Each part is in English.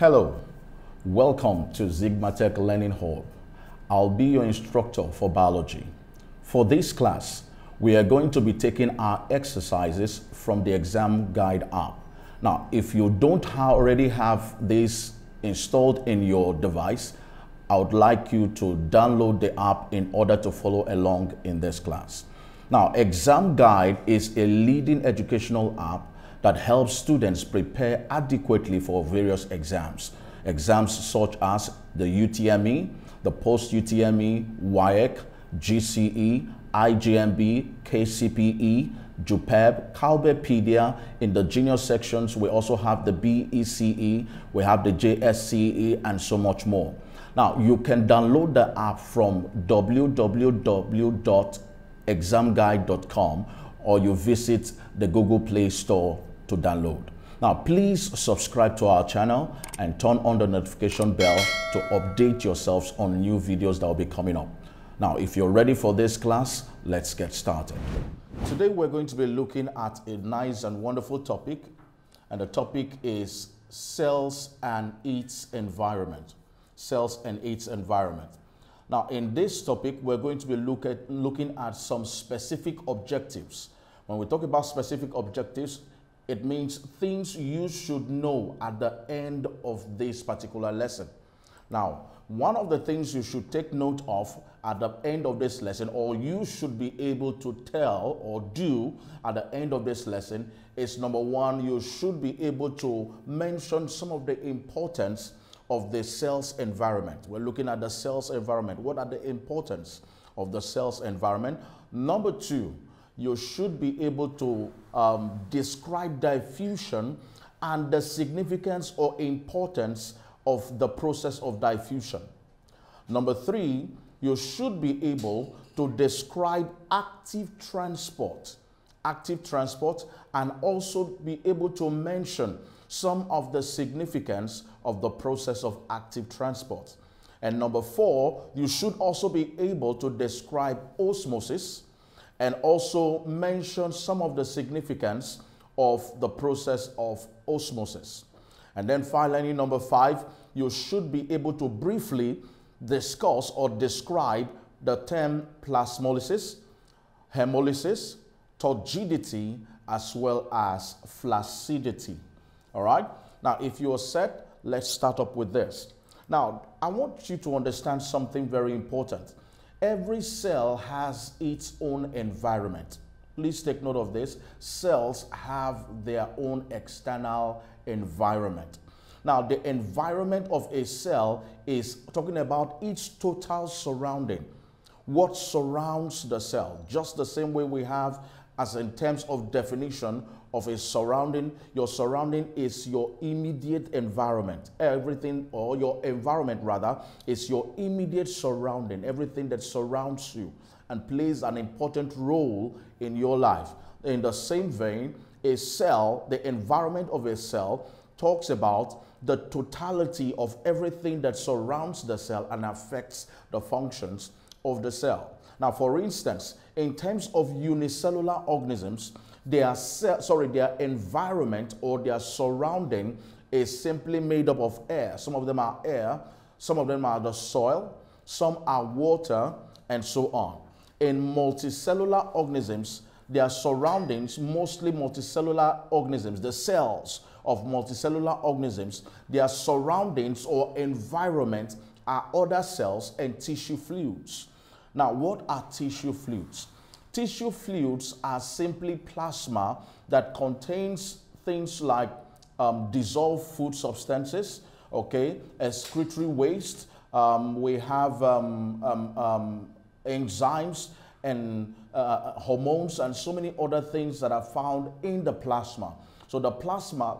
Hello, welcome to Zigmatech Learning Hub. I'll be your instructor for biology. For this class, we are going to be taking our exercises from the ExamGuide app. Now, if you don't already have this installed in your device, I would like you to download the app in order to follow along in this class. Now, ExamGuide is a leading educational app that helps students prepare adequately for various exams. Exams such as the UTME, the post-UTME, WEAC, GCE, IJMB, KCPE, JUPEB, KCPE. In the junior sections, we also have the BECE, we have the SSCE, and so much more. Now, you can download the app from www.examguide.com or you visit the Google Play Store to download. Now, please subscribe to our channel and turn on the notification bell to update yourselves on new videos that will be coming up. Now, if you're ready for this class, let's get started. Today, we're going to be looking at a nice and wonderful topic, and the topic is cells and its environment. Cells and its environment. Now, in this topic, we're going to be looking at some specific objectives. When we talk about specific objectives, it means things you should know at the end of this particular lesson. Now, one of the things you should take note of at the end of this lesson, or you should be able to tell or do at the end of this lesson, is number one, you should be able to mention some of the importance of the cells environment. We're looking at the cells environment. What are the importance of the cells environment? Number two, you should be able to describe diffusion and the significance or importance of the process of diffusion. Number three, you should be able to describe active transport, and also be able to mention some of the significance of the process of active transport. And number four, you should also be able to describe osmosis and also mention some of the significance of the process of osmosis. And then finally, number five, you should be able to briefly discuss or describe the term plasmolysis, hemolysis, turgidity, as well as flaccidity. All right? Now, if you are set, let's start up with this. Now, I want you to understand something very important. Every cell has its own environment. Please take note of this. Cells have their own external environment. Now, the environment of a cell is talking about its total surrounding. What surrounds the cell? Just the same way we have as in terms of definition of a surrounding. Your surrounding is your immediate environment. Everything, or your environment rather, is your immediate surrounding. Everything that surrounds you and plays an important role in your life. In the same vein, a cell, the environment of a cell, talks about the totality of everything that surrounds the cell and affects the functions of the cell. Now, for instance, in terms of unicellular organisms, their environment or their surrounding is simply made up of air. Some of them are air, some of them are the soil, some are water, and so on. In multicellular organisms, their surroundings, mostly multicellular organisms, the cells of multicellular organisms, their surroundings or environment are other cells and tissue fluids. Now, what are tissue fluids? Tissue fluids are simply plasma that contains things like dissolved food substances, okay, excretory waste. We have enzymes and hormones and so many other things that are found in the plasma. So the plasma,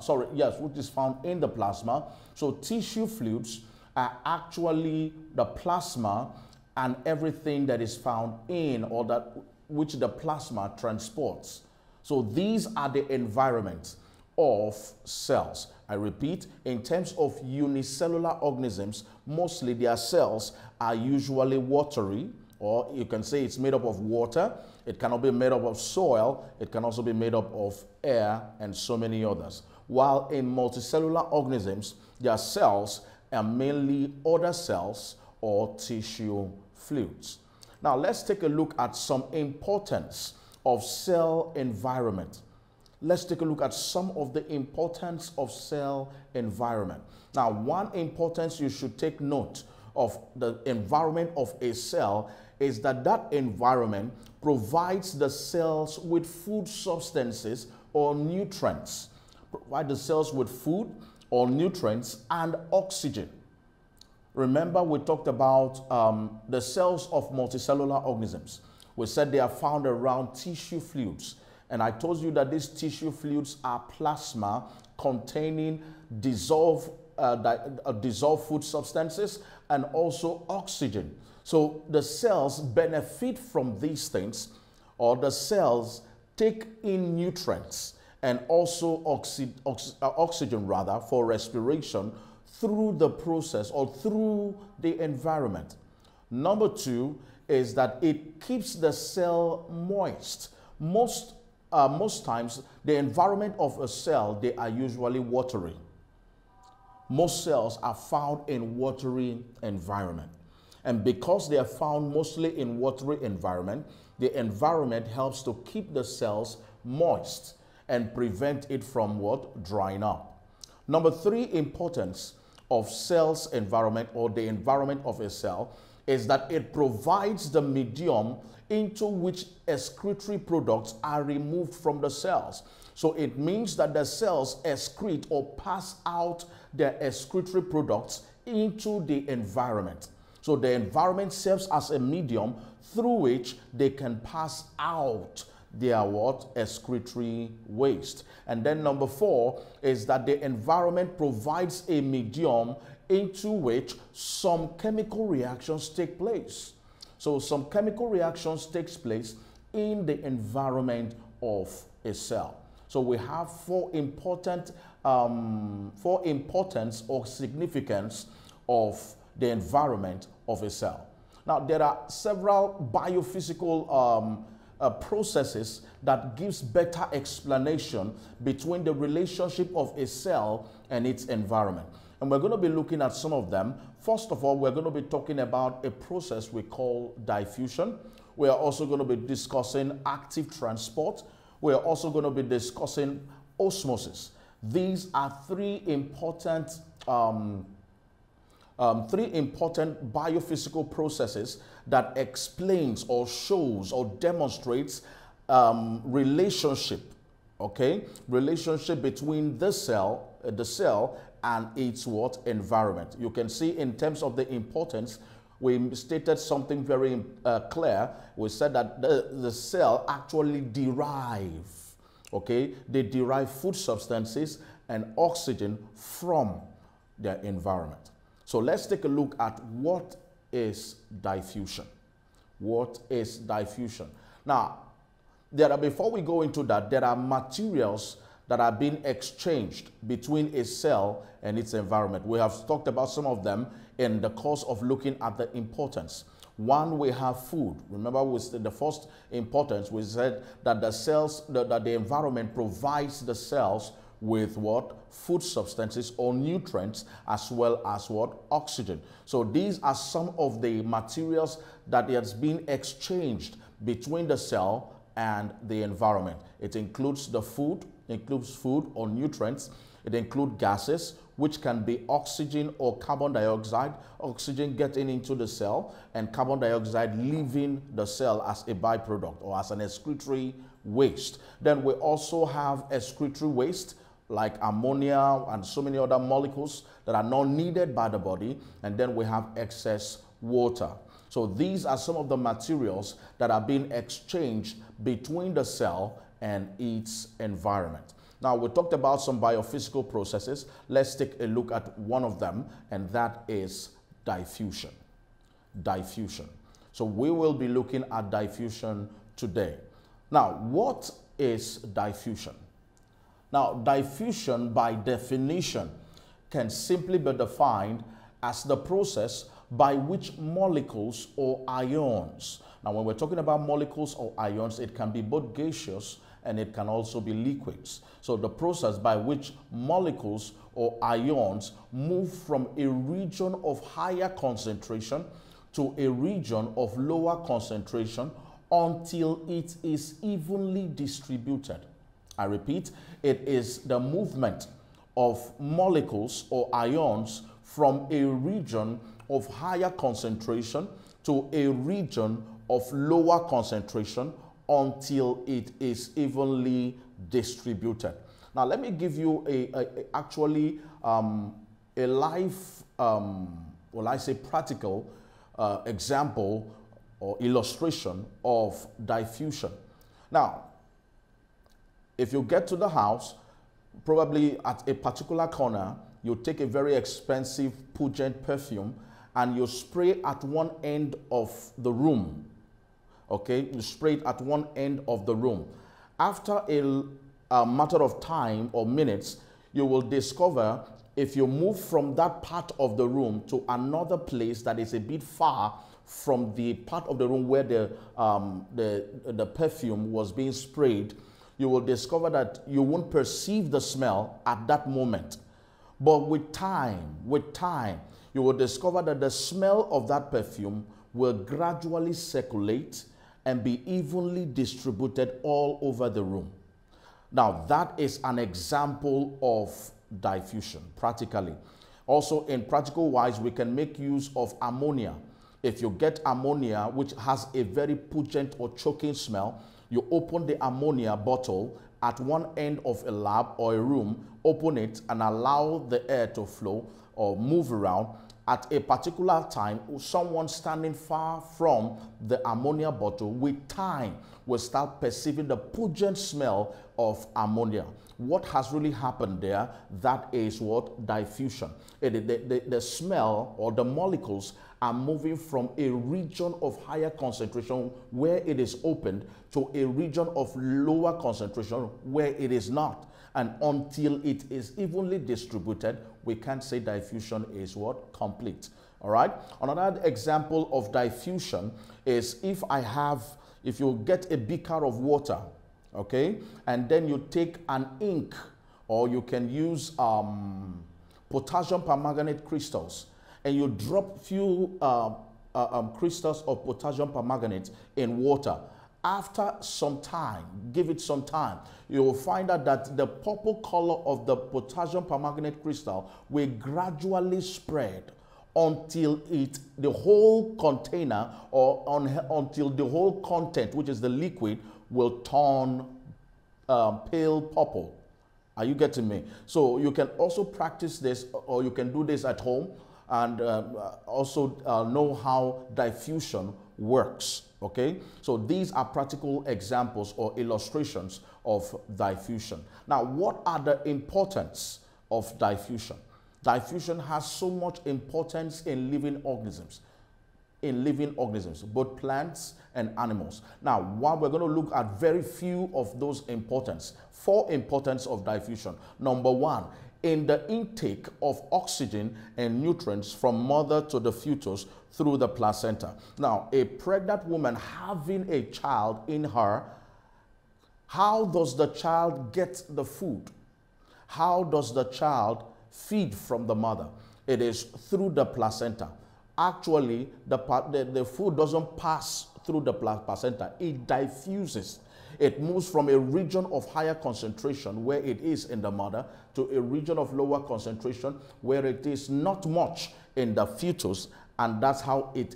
which is found in the plasma. So tissue fluids are actually the plasma and everything that is found in or that which the plasma transports. So these are the environments of cells. I repeat, in terms of unicellular organisms, mostly their cells are usually watery, or you can say it's made up of water. It cannot be made up of soil. It can also be made up of air and so many others. while in multicellular organisms, their cells are mainly other cells or tissue fluids. Now, let's take a look at some importance of cell environment. Let's take a look at some of the importance of cell environment. Now, one importance you should take note of the environment of a cell is that that environment provides the cells with food substances or nutrients. Provide the cells with food or nutrients and oxygen. Remember, we talked about the cells of multicellular organisms. We said they are found around tissue fluids. And I told you that these tissue fluids are plasma containing dissolved food substances and also oxygen. So the cells benefit from these things, or the cells take in nutrients and also oxygen rather for respiration through the process or through the environment. Number two is that it keeps the cell moist. Most times, the environment of a cell, they are usually watery. Most cells are found in watery environment. And because they are found mostly in watery environment, the environment helps to keep the cells moist and prevent it from what? Drying up. Number three importance of cell's environment or the environment of a cell is that it provides the medium into which excretory products are removed from the cells. So it means that the cells excrete or pass out their excretory products into the environment. So the environment serves as a medium through which they can pass out their what? Excretory waste. And then number four is that the environment provides a medium into which some chemical reactions take place. So some chemical reactions takes place in the environment of a cell. So we have four importance or significance of the environment of a cell. Now, there are several biophysical processes that gives better explanation between the relationship of a cell and its environment. And we're going to be looking at some of them. First of all, we're going to be talking about a process we call diffusion. We are also going to be discussing active transport. We are also going to be discussing osmosis. These are three important biophysical processes that explains or shows or demonstrates relationship, okay? Relationship between the cell and its what? Environment. You can see in terms of the importance, we stated something very clear. We said that the cell actually derive, okay? They derive food substances and oxygen from their environment. So let's take a look at what is diffusion. What is diffusion? Now, before we go into that, there are materials that are being exchanged between a cell and its environment. We have talked about some of them in the course of looking at the importance. One, we have food. Remember, with the first importance, we said that the environment provides the cells with what? Food substances or nutrients, as well as what? Oxygen. So these are some of the materials that has been exchanged between the cell and the environment. It includes the food, or nutrients. It includes gases, which can be oxygen or carbon dioxide, oxygen getting into the cell and carbon dioxide leaving the cell as a byproduct or as an excretory waste. Then we also have excretory waste like ammonia and so many other molecules that are not needed by the body. And then we have excess water. So these are some of the materials that are being exchanged between the cell and its environment. Now, we talked about some biophysical processes. Let's take a look at one of them, and that is diffusion. Diffusion. So we will be looking at diffusion today. Now, what is diffusion? Now, diffusion by definition can simply be defined as the process by which molecules or ions. Now, when we're talking about molecules or ions, it can be both gaseous and it can also be liquids. So the process by which molecules or ions move from a region of higher concentration to a region of lower concentration until it is evenly distributed. I repeat, it is the movement of molecules or ions from a region of higher concentration to a region of lower concentration until it is evenly distributed. Now, let me give you a live, well, I say practical example or illustration of diffusion. Now, if you get to the house, probably at a particular corner, you take a very expensive pungent perfume and you spray at one end of the room. Okay, you spray it at one end of the room. After a matter of time or minutes, you will discover if you move from that part of the room to another place that is a bit far from the part of the room where the perfume was being sprayed, you will discover that you won't perceive the smell at that moment. But with time, you will discover that the smell of that perfume will gradually circulate and be evenly distributed all over the room. Now, that is an example of diffusion, practically. Also, in practical wise, we can make use of ammonia. If you get ammonia, which has a very pungent or choking smell, you open the ammonia bottle at one end of a lab or a room, open it and allow the air to flow or move around. At a particular time, someone standing far from the ammonia bottle with time will start perceiving the pungent smell of ammonia. What has really happened there? That is what? Diffusion. The smell or the molecules are moving from a region of higher concentration where it is opened to a region of lower concentration where it is not. And until it is evenly distributed, we can't say diffusion is what? Complete. All right. Another example of diffusion is if you get a beaker of water, okay, and then you take an ink, or you can use potassium permanganate crystals, and you drop few crystals of potassium permanganate in water. After some time, give it some time, you will find out that the purple color of the potassium permanganate crystal will gradually spread until the whole container until the whole content, which is the liquid, will turn pale purple. Are you getting me? So you can also practice this, or you can do this at home and also know how diffusion works. Okay, so these are practical examples or illustrations of diffusion. Now, what are the importance of diffusion? Diffusion has so much importance in living organisms. Both plants and animals. Now, while we're going to look at very few of those importance, 4 importance of diffusion. Number 1, in the intake of oxygen and nutrients from mother to the fetus through the placenta. Now, a pregnant woman having a child in her, how does the child get the food? How does the child feed from the mother? It is through the placenta. Actually, the food doesn't pass through the placenta. It diffuses. It moves from a region of higher concentration where it is in the mother to a region of lower concentration where it is not much in the fetus, and that's how it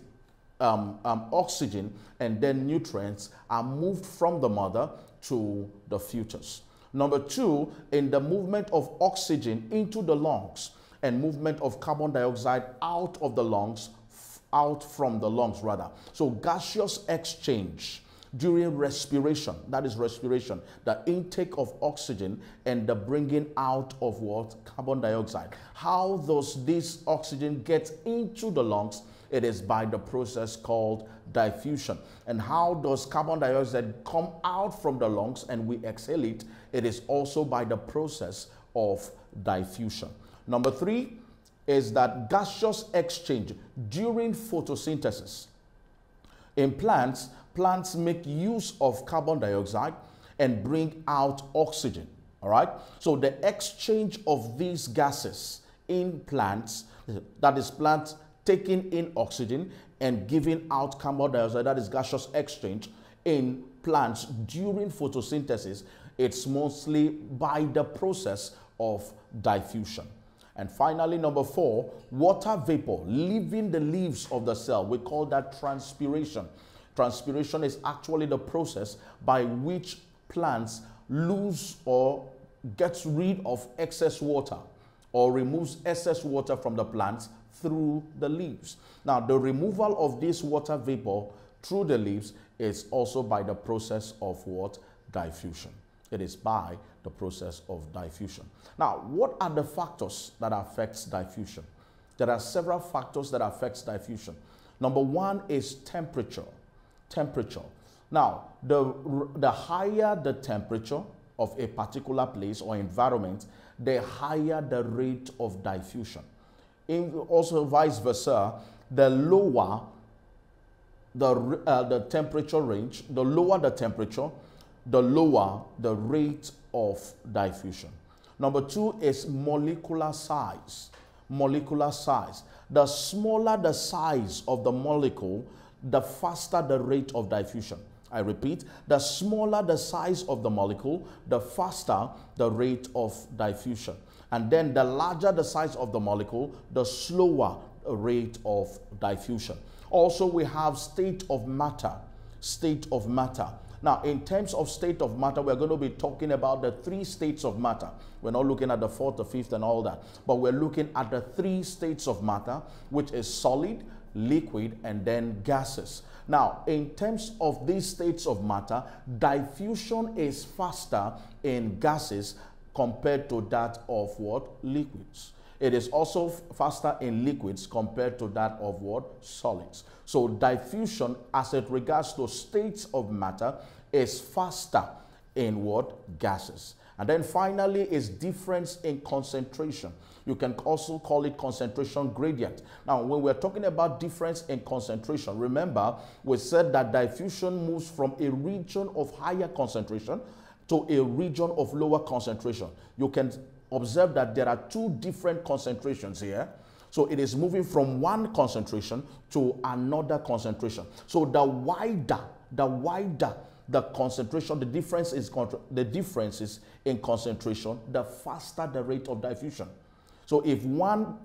oxygen and then nutrients are moved from the mother to the fetus. Number 2, in the movement of oxygen into the lungs and movement of carbon dioxide out of the lungs, out from the lungs rather. So gaseous exchange during respiration, that is respiration, the intake of oxygen and the bringing out of what? Carbon dioxide. How does this oxygen get into the lungs? It is by the process called diffusion. And how does carbon dioxide come out from the lungs and we exhale it? It is also by the process of diffusion. Number 3 is that gaseous exchange during photosynthesis. In plants make use of carbon dioxide and bring out oxygen. All right. So the exchange of these gases in plants, that is plants taking in oxygen and giving out carbon dioxide, that is gaseous exchange in plants during photosynthesis, it's mostly by the process of diffusion. And finally, number 4, water vapor leaving the leaves of the cell. We call that transpiration. Transpiration is actually the process by which plants lose or gets rid of excess water or removes excess water from the plants through the leaves. Now, the removal of this water vapor through the leaves is also by the process of what? Diffusion. It is by the process of diffusion. Now, what are the factors that affects diffusion? There are several factors that affects diffusion. Number 1 is temperature. Temperature. Now, the higher the temperature of a particular place or environment, the higher the rate of diffusion. Also vice versa, the lower the temperature range, the lower the temperature, the lower the rate of diffusion. Number 2 is molecular size. Molecular size. The smaller the size of the molecule, the faster the rate of diffusion. I repeat, the smaller the size of the molecule, the faster the rate of diffusion. And then the larger the size of the molecule, the slower rate of diffusion. Also, we have state of matter. State of matter. Now, in terms of state of matter, we're going to be talking about the 3 states of matter. We're not looking at the 4th, the 5th, and all that. But we're looking at the 3 states of matter, which is solid, liquid, and then gases. Now, in terms of these states of matter, diffusion is faster in gases compared to that of what? Liquids. It is also faster in liquids compared to that of what? Solids. So diffusion, as it regards to states of matter, is faster in what? Gases. And then finally is difference in concentration. You can also call it concentration gradient. Now, when we're talking about difference in concentration, remember we said that diffusion moves from a region of higher concentration to a region of lower concentration. You can observe that there are 2 different concentrations here. So it is moving from one concentration to another concentration. So the wider the concentration, the differences in concentration, the faster the rate of diffusion. So if one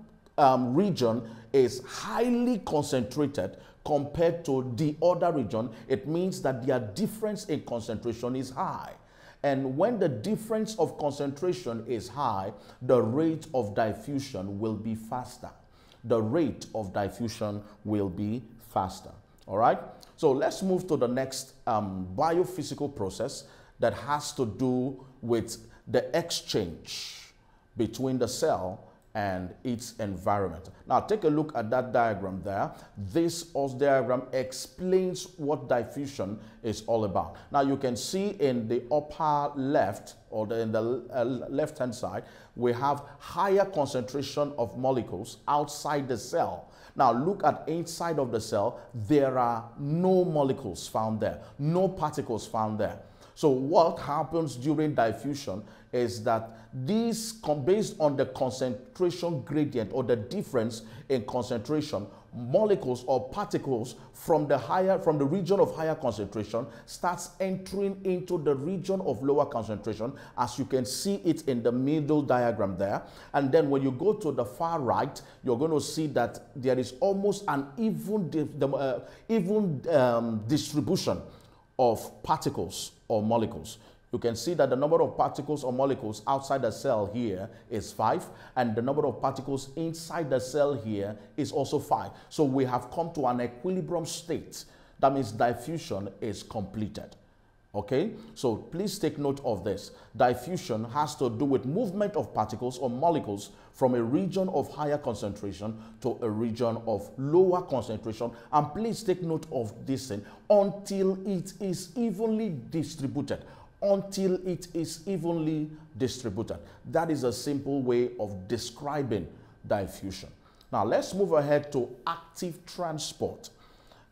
region is highly concentrated compared to the other region, it means that their difference in concentration is high. And when the difference of concentration is high, the rate of diffusion will be faster. The rate of diffusion will be faster. All right? So let's move to the next biophysical process that has to do with the exchange between the cell and its environment. Now take a look at that diagram there. This diagram explains what diffusion is all about. Now you can see in the upper left or in the left hand side, we have higher concentration of molecules outside the cell. Now look at inside of the cell, there are no molecules found there, no particles found there. So what happens during diffusion is that these, based on the concentration gradient or the difference in concentration, molecules or particles from the region of higher concentration starts entering into the region of lower concentration, as you can see it in the middle diagram there. And then when you go to the far right, you're going to see that there is almost an even distribution of particles or molecules. You can see that the number of particles or molecules outside the cell here is 5, and the number of particles inside the cell here is also 5. So we have come to an equilibrium state. That means diffusion is completed. Okay? So please take note of this. Diffusion has to do with movement of particles or molecules from a region of higher concentration to a region of lower concentration. And please take note of this thing, until it is evenly distributed. Until it is evenly distributed. That is a simple way of describing diffusion. Now let's move ahead to active transport.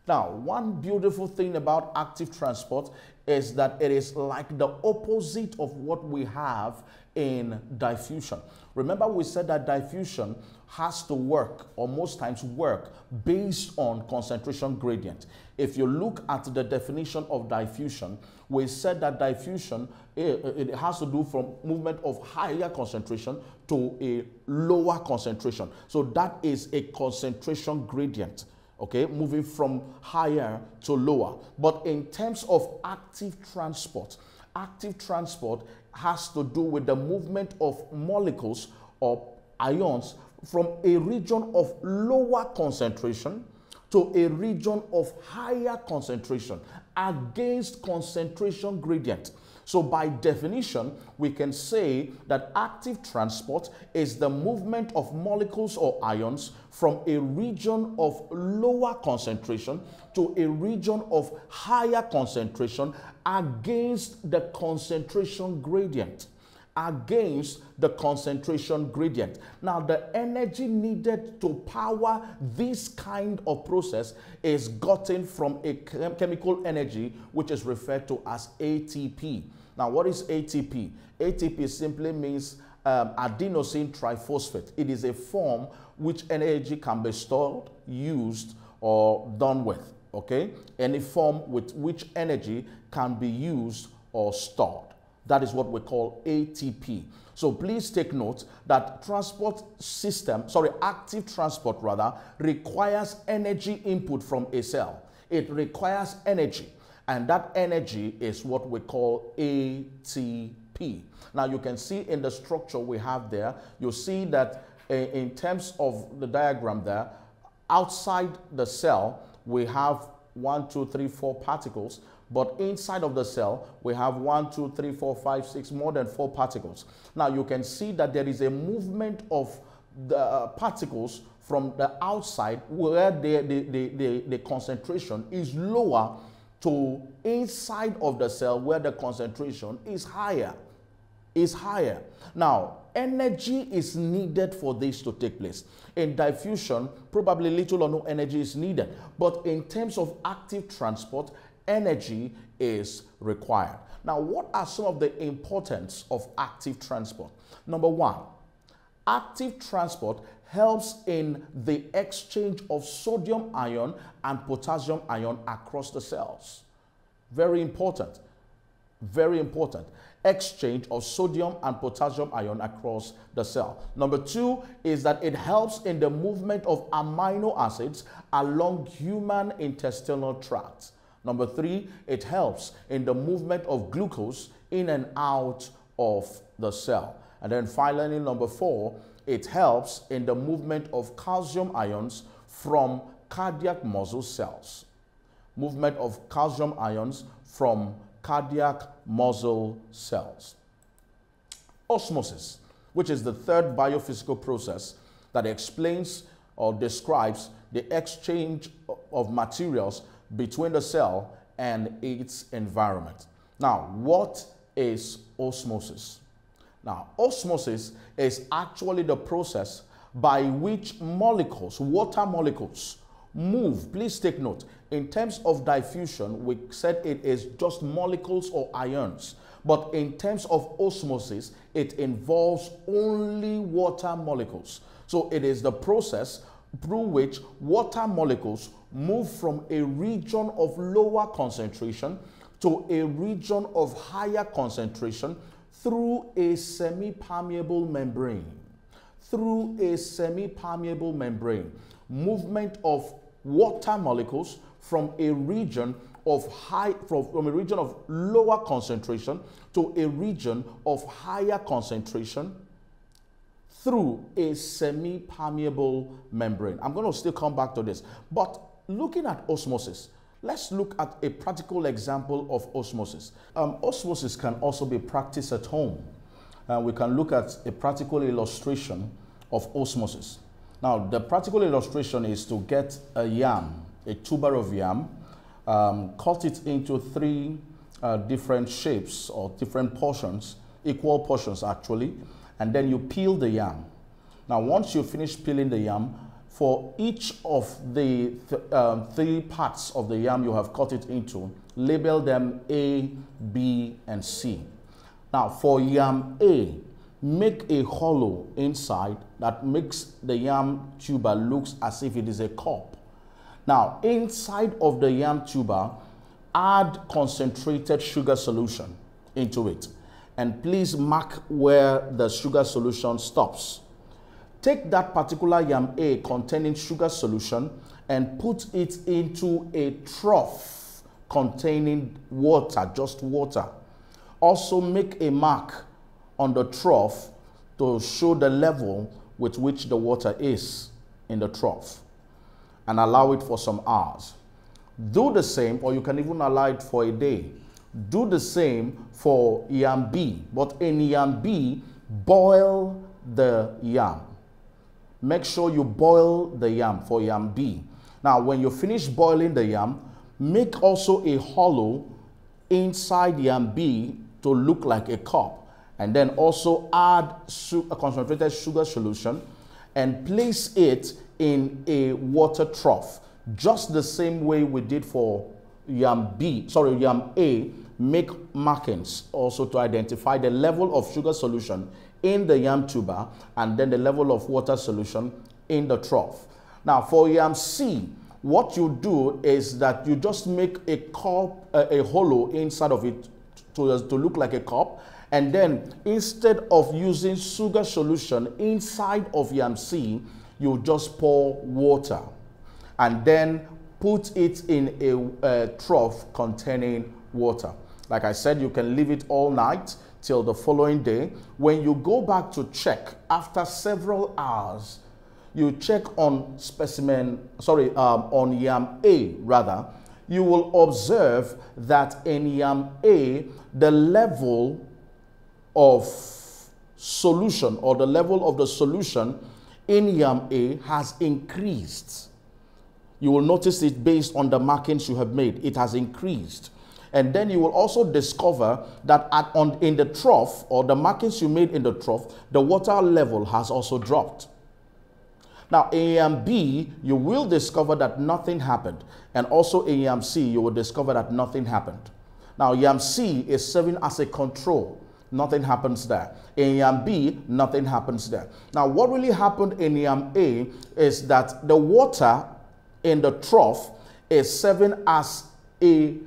Now, one beautiful thing about active transport is that it is like the opposite of what we have in diffusion. Remember, we said that diffusion has to work, or most times work, based on concentration gradient. If you look at the definition of diffusion, we said that diffusion, it has to do from movement of higher concentration to a lower concentration. So that is a concentration gradient. Okay, moving from higher to lower. But in terms of active transport has to do with the movement of molecules or ions from a region of lower concentration to a region of higher concentration against concentration gradient. So by definition, we can say that active transport is the movement of molecules or ions from a region of lower concentration to a region of higher concentration against the concentration gradient. Against the concentration gradient. Now, the energy needed to power this kind of process is gotten from a chemical energy which is referred to as ATP. Now, what is ATP? ATP simply means adenosine triphosphate. It is a form which energy can be stored, used, or done with. Okay? Any form with which energy can be used or stored. That is what we call ATP. So please take note that active transport requires energy input from a cell. It requires energy, and that energy is what we call ATP. Now you can see in the structure we have there, you see that in terms of the diagram there, outside the cell we have 1, 2, 3, 4 particles. But inside of the cell, we have 1, 2, 3, 4, 5, 6, more than 4 particles. Now you can see that there is a movement of the particles from the outside where the concentration is lower to inside of the cell where the concentration is higher. Now, energy is needed for this to take place. In diffusion, probably little or no energy is needed. But in terms of active transport, energy is required. Now, what are some of the importance of active transport? Number one, active transport helps in the exchange of sodium ion and potassium ion across the cells. Very important. Very important. Exchange of sodium and potassium ion across the cell. Number two is that it helps in the movement of amino acids along human intestinal tract. Number three, it helps in the movement of glucose in and out of the cell. And then finally, number four, it helps in the movement of calcium ions from cardiac muscle cells. Movement of calcium ions from cardiac muscle cells. Osmosis, which is the third biophysical process that explains or describes the exchange of materials between the cell and its environment. Now, what is osmosis? Now, osmosis is actually the process by which molecules, water molecules, move. Please take note. In terms of diffusion, we said it is just molecules or ions. But in terms of osmosis, it involves only water molecules. So it is the process through which water molecules move from a region of lower concentration to a region of higher concentration through a semi-permeable membrane. Through a semi-permeable membrane. Movement of water molecules from a region of from a region of lower concentration to a region of higher concentration through a semi-permeable membrane. I'm going to still come back to this. But looking at osmosis, let's look at a practical example of osmosis. Osmosis can also be practiced at home. We can look at a practical illustration of osmosis. Now, the practical illustration is to get a yam, a tuber of yam, cut it into 3 different shapes or different portions, equal portions actually, and then you peel the yam. Now, once you finish peeling the yam, for each of the 3 parts of the yam you have cut it into, Label them A, B, and C. Now, for yam A, make a hollow inside that makes the yam tuber looks as if it is a cup. Now, inside of the yam tuber, add concentrated sugar solution into it. And please mark where the sugar solution stops. Take that particular yam A containing sugar solution and put it into a trough containing water, just water. Also make a mark on the trough to show the level with which the water is in the trough, and allow it for some hours. Do the same, or you can even allow it for a day. Do the same for yam B, but in yam B, boil the yam. Make sure you boil the yam for yam B. Now, when you finish boiling the yam, make also a hollow inside yam B to look like a cup, and then also add a concentrated sugar solution and place it in a water trough, just the same way we did for yam A. Make markings also to identify the level of sugar solution in the yam tuber and then the level of water solution in the trough. Now, for yam C, what you do is that you just make a cup, a hollow inside of it to look like a cup, and then instead of using sugar solution inside of yam C, you just pour water and then put it in a trough containing water. Like I said, you can leave it all night till the following day. When you go back to check after several hours, you check on on yam A rather, you will observe that in yam A, the level of solution, or the level of the solution in yam A has increased. You will notice it based on the markings you have made. It has increased. And then you will also discover that in the trough, or the markings you made in the trough, the water level has also dropped. Now, in yam B, you will discover that nothing happened. And also in yam C, you will discover that nothing happened. Now, yam C is serving as a control. Nothing happens there. In yam B, nothing happens there. Now, what really happened in yam A is that the water in the trough is serving as a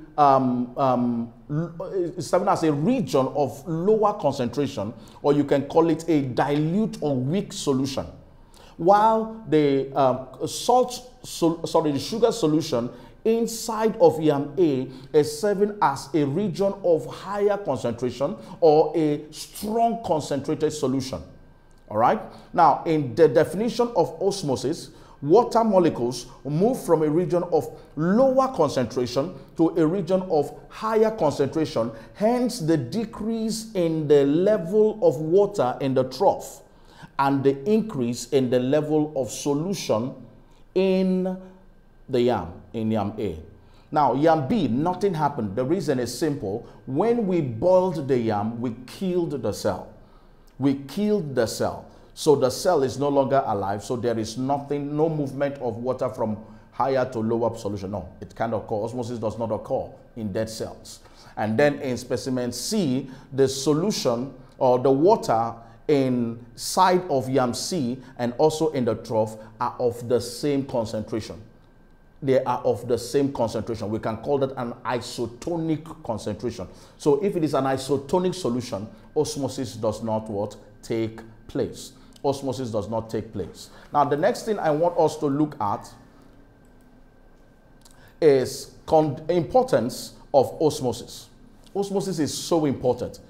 region of lower concentration, or you can call it a dilute or weak solution, while the the sugar solution inside of yam A is serving as a region of higher concentration, or a strong concentrated solution. All right. Now, in the definition of osmosis, water molecules move from a region of lower concentration to a region of higher concentration, hence the decrease in the level of water in the trough and the increase in the level of solution in the yam A. Now, yam B, nothing happened. The reason is simple. When we boiled the yam, we killed the cell. We killed the cell. So the cell is no longer alive, so there is nothing, no movement of water from higher to lower solution. No, it can't occur. Osmosis does not occur in dead cells. And then in specimen C, the solution or the water inside of yam C and also in the trough are of the same concentration. They are of the same concentration. We can call that an isotonic concentration. So if it is an isotonic solution, osmosis does not take place. Osmosis does not take place. Now, the next thing I want us to look at is importance of osmosis. Osmosis is so important.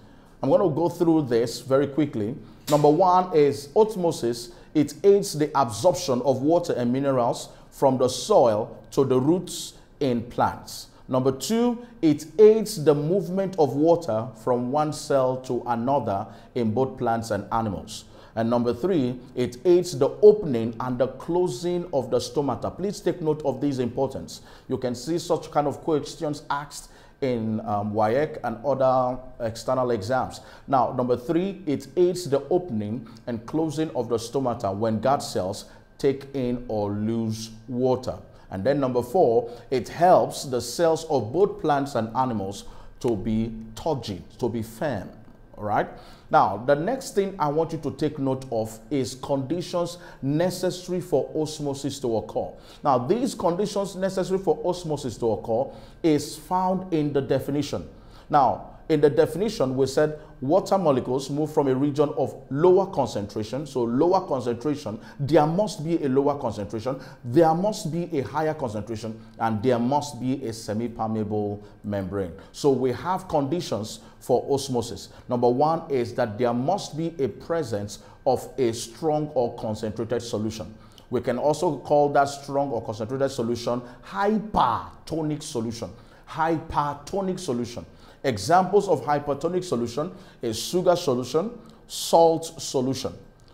I'm going to go through this very quickly. Number one is osmosis. It aids the absorption of water and minerals from the soil to the roots in plants. Number two, it aids the movement of water from one cell to another in both plants and animals. And number three, it aids the opening and the closing of the stomata. Please take note of these importance. You can see such kind of questions asked in WEAC and other external exams. Now, number three, it aids the opening and closing of the stomata when guard cells take in or lose water. And then number 4, it helps the cells of both plants and animals to be turgid, to be firm. All right. Now, the next thing I want you to take note of is conditions necessary for osmosis to occur. Now, these conditions necessary for osmosis to occur is found in the definition. Now, in the definition, we said water molecules move from a region of lower concentration. So lower concentration, there must be a lower concentration, there must be a higher concentration, and there must be a semi-permeable membrane. So we have conditions for osmosis. Number 1 is that there must be a presence of a strong or concentrated solution. We can also call that strong or concentrated solution hypertonic solution. Hypertonic solution. Examples of hypertonic solution is sugar solution, salt solution.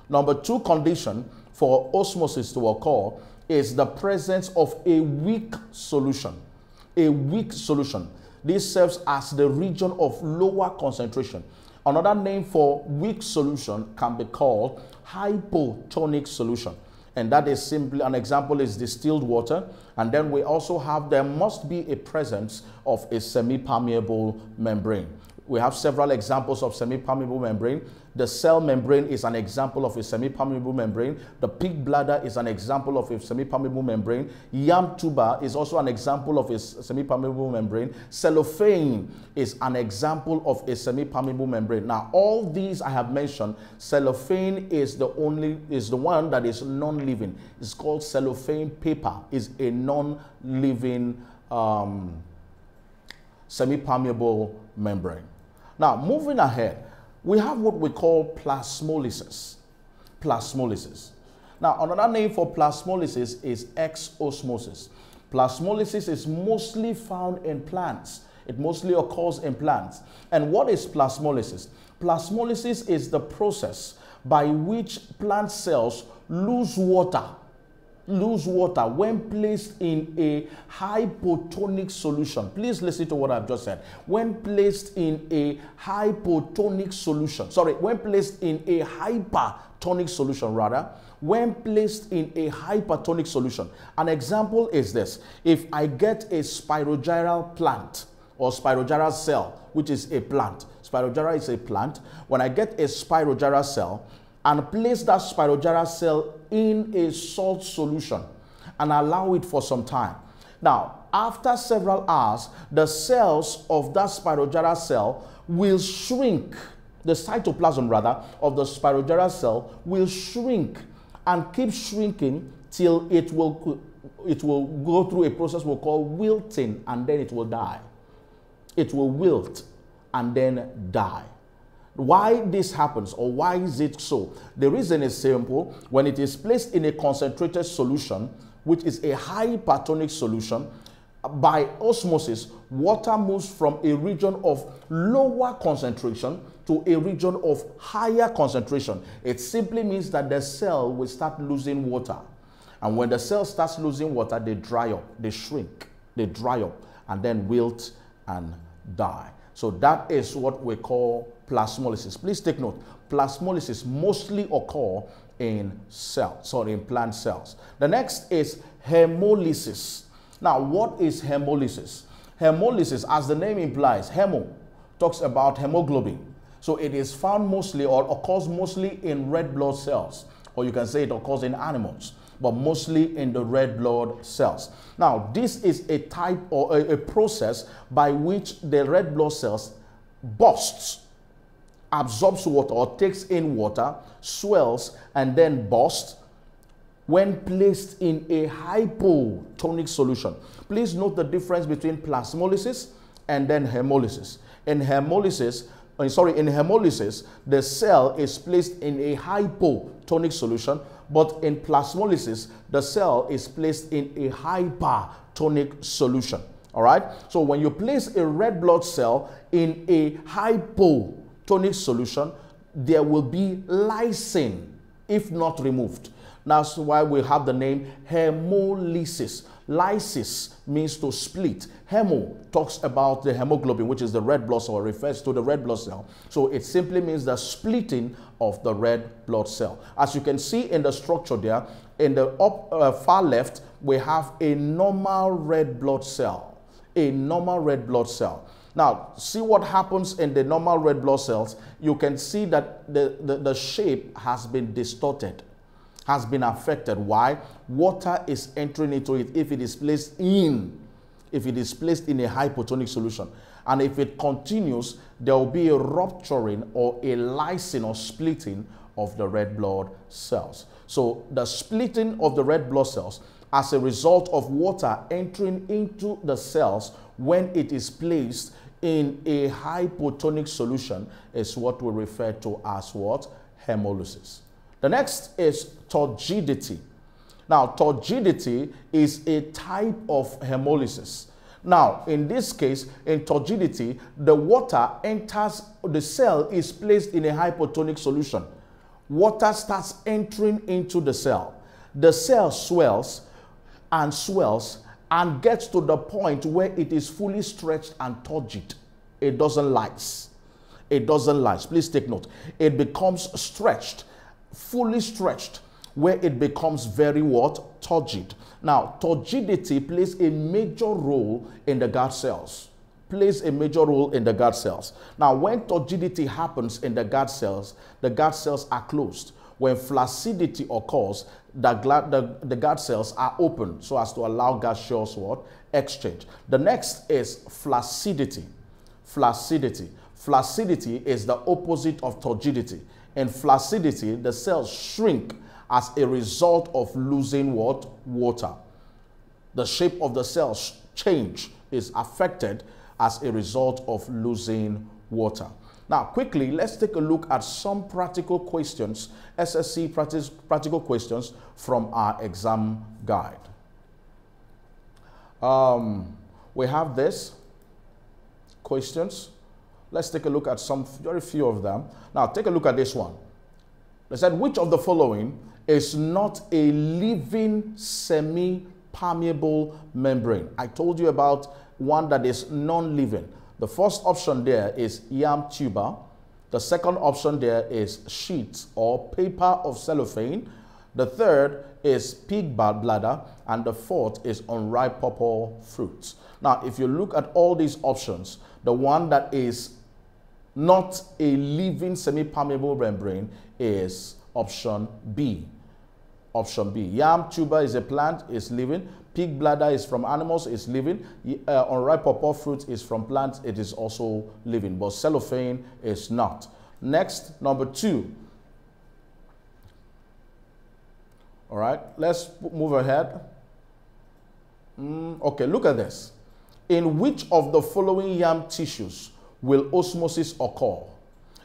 Number 2 condition for osmosis to occur is the presence of a weak solution. A weak solution. This serves as the region of lower concentration. Another name for weak solution can be called hypotonic solution. And that is simply, an example is distilled water. And then we also have, there must be a presence of a semi-permeable membrane. We have several examples of semi-permeable membrane. The cell membrane is an example of a semi-permeable membrane. The pig bladder is an example of a semi-permeable membrane. Yam tuber is also an example of a semi-permeable membrane. Cellophane is an example of a semi-permeable membrane. Now, all these I have mentioned, cellophane is the one that is non-living. It's called cellophane paper. Is a non-living semi-permeable membrane. Now, moving ahead, we have what we call plasmolysis. Plasmolysis. Now, another name for plasmolysis is exosmosis. Plasmolysis is mostly found in plants. It mostly occurs in plants. And what is plasmolysis? Plasmolysis is the process by which plant cells lose water when placed in a hypotonic solution. Please listen to what I've just said. When placed in a hypotonic solution, when placed in a hypertonic solution when placed in a hypertonic solution. An example is this. If I get a spirogyral plant or spirogyral cell, which is a plant. Spirogyra is a plant. When I get a spirogyra cell and place that spirogyra cell in a salt solution and allow it for some time. Now, after several hours, the cells of that spirogyra cell will shrink. The cytoplasm, rather, of the spirogyra cell will shrink and keep shrinking till it will go through a process we'll call wilting, and then it will die. It will wilt and then die. Why this happens, or why is it so? The reason is simple. When it is placed in a concentrated solution, which is a hypertonic solution, by osmosis, water moves from a region of lower concentration to a region of higher concentration. It simply means that the cell will start losing water. And when the cell starts losing water, they dry up, they shrink, they dry up, and then wilt and die. So that is what we call plasmolysis. Please take note, plasmolysis mostly occur in cells, in plant cells. The next is hemolysis. Now, what is hemolysis? Hemolysis, as the name implies, hemo talks about hemoglobin. So it is found mostly, or occurs mostly, in red blood cells, or you can say it occurs in animals, but mostly in the red blood cells. Now, this is a type or a process by which the red blood cells bursts, absorbs water or takes in water, swells, and then bursts when placed in a hypotonic solution. Please note the difference between plasmolysis and then hemolysis. In hemolysis, the cell is placed in a hypotonic solution, but in plasmolysis, the cell is placed in a hypertonic solution. All right? So when you place a red blood cell in a hypotonic solution, there will be lysine if not removed. That's why we have the name hemolysis. Lysis means to split. Hemo talks about the hemoglobin, which is the red blood cell, refers to the red blood cell. So it simply means the splitting of the red blood cell. As you can see in the structure there, in the far left, we have a normal red blood cell. A normal red blood cell. Now, see what happens in the normal red blood cells. You can see that the shape has been distorted, has been affected. Why? Water is entering into it if it is placed in a hypotonic solution. And if it continues, there will be a rupturing or a lysing or splitting of the red blood cells. So the splitting of the red blood cells as a result of water entering into the cells when it is placed in a hypotonic solution is what we refer to as what? Hemolysis. The next is turgidity. Now, turgidity is a type of hemolysis. Now, in this case, in turgidity, the water enters, the cell is placed in a hypotonic solution. Water starts entering into the cell. The cell swells and gets to the point where it is fully stretched and turgid. It doesn't lyse. It doesn't lyse. Please take note. It becomes stretched, fully stretched, where it becomes very what? Turgid. Now, turgidity plays a major role in the guard cells. Plays a major role in the guard cells. Now, when turgidity happens in the guard cells are closed. When flaccidity occurs, the guard cells are open so as to allow gaseous what? Exchange. The next is flaccidity. Flaccidity. Flaccidity is the opposite of turgidity. In flaccidity, the cells shrink as a result of losing what? Water. The shape of the cells change, is affected as a result of losing water. Now, quickly, let's take a look at some practical questions, SSCE practical questions from our exam guide. We have this questions. Let's take a look at some, very few of them. Now, take a look at this one. They said, which of the following is not a living semi-permeable membrane? I told you about one that is non-living. The first option there is yam tuber. The second option there is sheet or paper of cellophane. The third is pig bladder. And the fourth is unripe purple fruits. Now, if you look at all these options, the one that is not a living semi-permeable membrane is option B. Option B. Yam tuber is a plant, is living. Pig bladder is from animals, is living. Unripe purple fruit is from plants, it is also living. But cellophane is not. Next, number 2. All right, let's move ahead. Okay, look at this. In which of the following yam tissues will osmosis occur?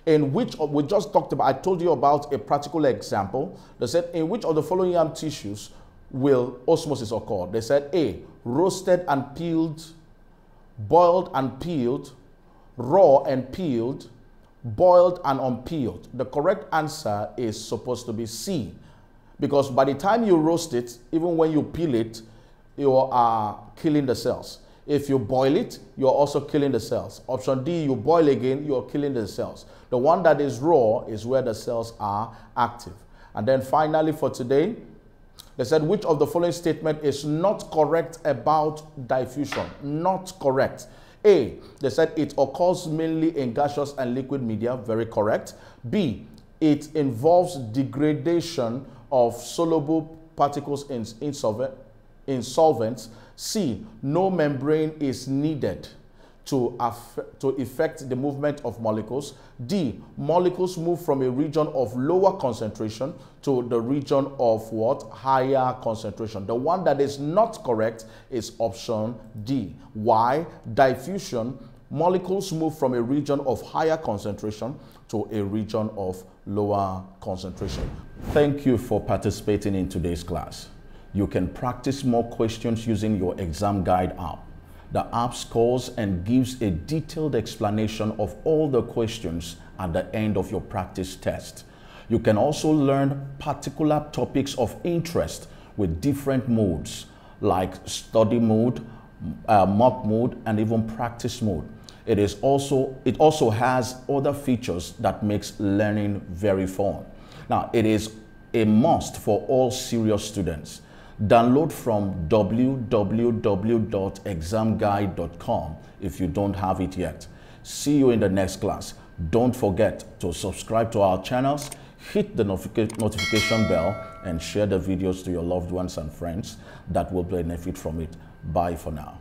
In which we just talked about, I told you about a practical example. They said, in which of the following yam tissues will osmosis occur? They said A, roasted and peeled, boiled and peeled, raw and peeled, boiled and unpeeled. The correct answer is supposed to be C, because by the time you roast it, even when you peel it, you are killing the cells. If you boil it, you're also killing the cells. Option D, you boil again, you're killing the cells. The one that is raw is where the cells are active. And then finally for today, they said, which of the following statement is not correct about diffusion? Not correct. A, they said it occurs mainly in gaseous and liquid media. Very correct. B, it involves degradation of soluble particles in solvents. C, no membrane is needed to effect the movement of molecules. D, molecules move from a region of lower concentration to the region of what? Higher concentration. The one that is not correct is option D. Why? Diffusion, molecules move from a region of higher concentration to a region of lower concentration. Thank you for participating in today's class. You can practice more questions using your ExamGuide app. The app scores and gives a detailed explanation of all the questions at the end of your practice test. You can also learn particular topics of interest with different modes like study mode, mock mode, and even practice mode. It also has other features that makes learning very fun. Now, it is a must for all serious students. Download from www.examguide.com if you don't have it yet. See you in the next class. Don't forget to subscribe to our channels, hit the notification bell, and share the videos to your loved ones and friends that will benefit from it. Bye for now.